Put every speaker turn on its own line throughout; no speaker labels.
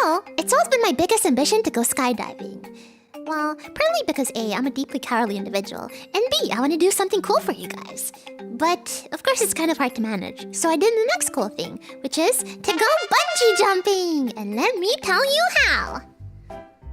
So, it's always been my biggest ambition to go skydiving. Well, partly because A, I'm a deeply cowardly individual, and B, I want to do something cool for you guys. But, of course, it's kind of hard to manage. So I did the next cool thing, which is to go bungee jumping! And let me tell you how!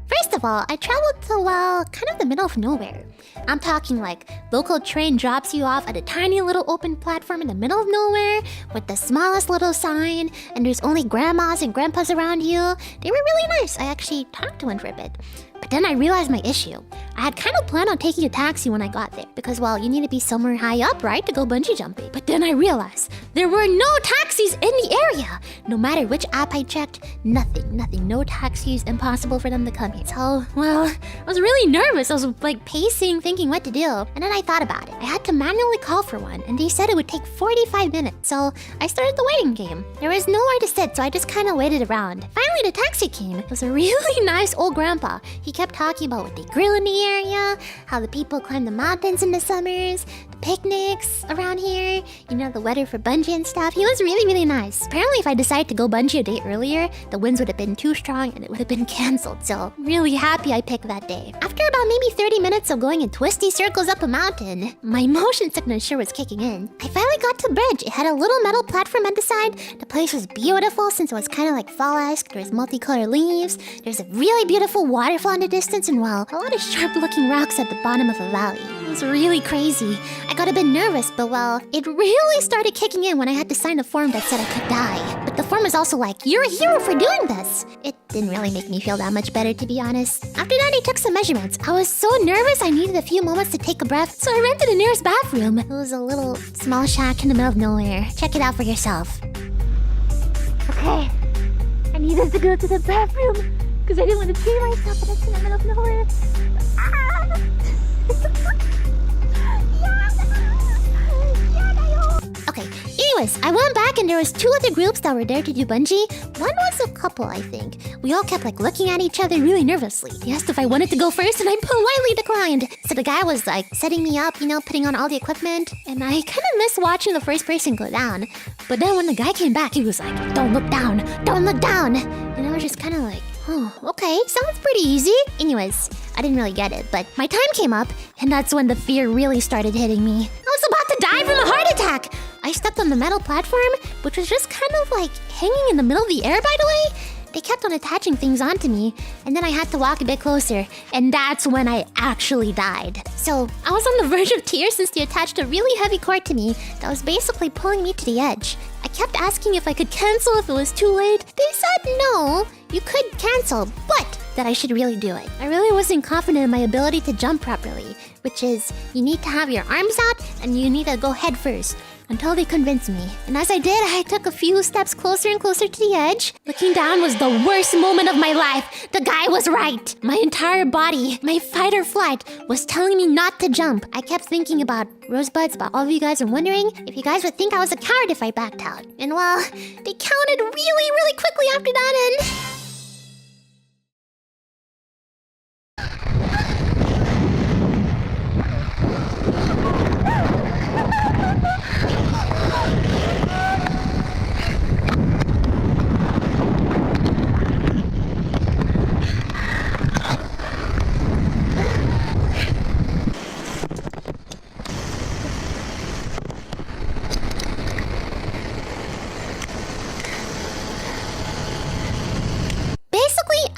First of all, I traveled to, well, kind of the middle of nowhere. I'm talking like, local train drops you off at a tiny little open platform in the middle of nowhere with the smallest little sign, and there's only grandmas and grandpas around you. They were really nice. I actually talked to one for a bit. But then I realized my issue. I had kind of planned on taking a taxi when I got there because, well, you need to be somewhere high up, right, to go bungee jumping. But then I realized there were no taxis in the area. No matter which app I checked, nothing, no taxis, impossible for them to come here. So, well, I was really nervous. I was like pacing, thinking what to do. And then I thought about it. I had to manually call for one, and they said it would take 45 minutes. So I started the waiting game. There was nowhere to sit, so I just kind of waited around. Finally, the taxi came. It was a really nice old grandpa. He kept talking about what they grill in the area, how the people climb the mountains in the summers, the picnics around here, you know, the weather for bungee and stuff. He was really, really nice. Apparently, if I decided to go bungee a day earlier, the winds would have been too strong and it would have been cancelled. So, I'm really happy I picked that day. After about maybe 30 minutes of going in twisty circles up a mountain, my motion sickness sure was kicking in. I finally got to the bridge. It had a little metal platform at the side. The place was beautiful since it was kind of like fall-esque. There was multicolored leaves. There's a really beautiful waterfall in the distance, and well, a lot of sharp-looking rocks at the bottom of a valley. It was really crazy. I got a bit nervous, but well, it really started kicking in when I had to sign a form that said I could die. But the form was also like, "You're a hero for doing this." It didn't really make me feel that much better, to be honest. After that, I took some measurements. I was so nervous I needed a few moments to take a breath, so I ran to the nearest bathroom. It was a little small shack in the middle of nowhere. Check it out for yourself. Okay, I needed to go to the bathroom because I didn't want to pee myself, but it's in the middle of nowhere. Okay, anyways, I went back and there was 2 other groups that were there to do bungee. One was a couple, I think. We all kept like looking at each other really nervously. They asked if I wanted to go first and I politely declined. So the guy was like setting me up, you know, putting on all the equipment. And I kind of missed watching the first person go down. But then when the guy came back, he was like, "Don't look down, don't look down." And I was just kind of like, oh, okay, sounds pretty easy. Anyways, I didn't really get it, but my time came up, and that's when the fear really started hitting me. I was about to die from a heart attack! I stepped on the metal platform, which was just kind of like hanging in the middle of the air, by the way. They kept on attaching things onto me, and then I had to walk a bit closer, and that's when I actually died. So, I was on the verge of tears since they attached a really heavy cord to me that was basically pulling me to the edge. I kept asking if I could cancel if it was too late. They said no, you could cancel, but that I should really do it. I really wasn't confident in my ability to jump properly, which is, you need to have your arms out and you need to go head first. Until they convinced me. And as I did, I took a few steps closer and closer to the edge. Looking down was the worst moment of my life. The guy was right. My entire body, my fight or flight, was telling me not to jump. I kept thinking about rosebuds, about all of you guys and wondering if you guys would think I was a coward if I backed out. And well, they counted really, really quickly after that and...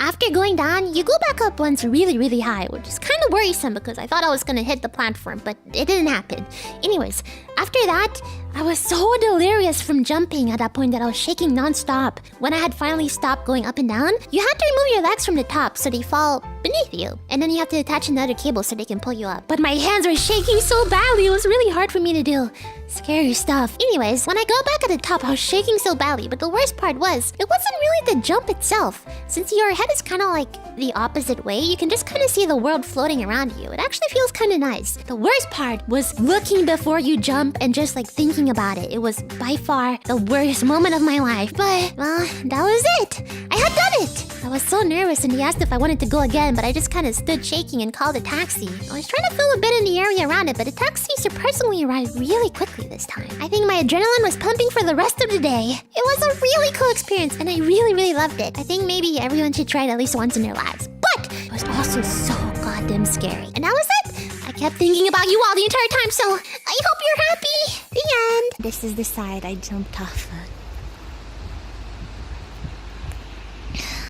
After going down, you go back up once really, really high, which is kind of worrisome because I thought I was gonna hit the platform, but it didn't happen. Anyways, after that, I was so delirious from jumping at that point that I was shaking non-stop. When I had finally stopped going up and down, you have to remove your legs from the top so they fall beneath you. And then you have to attach another cable so they can pull you up. But my hands were shaking so badly, it was really hard for me to do. Scary stuff. Anyways, when I got back at the top, I was shaking so badly, but the worst part was, it wasn't really the jump itself. Since your head is kind of like the opposite way, you can just kind of see the world floating around you. It actually feels kind of nice. The worst part was looking before you jump and just like thinking about it. It was by far the worst moment of my life. But, well, that was it. I had done it. I was so nervous and he asked if I wanted to go again, but I just kind of stood shaking and called a taxi. I was trying to fill a bit in the area around it, but the taxi surprisingly arrived really quickly this time. I think my adrenaline was pumping for the rest of the day. It was a really cool experience and I really, really loved it. I think maybe everyone should try it at least once in their lives. But it was also so goddamn scary. And that was it. I kept thinking about you all the entire time, so I hope you're happy. The end.
This is the side I jumped off of.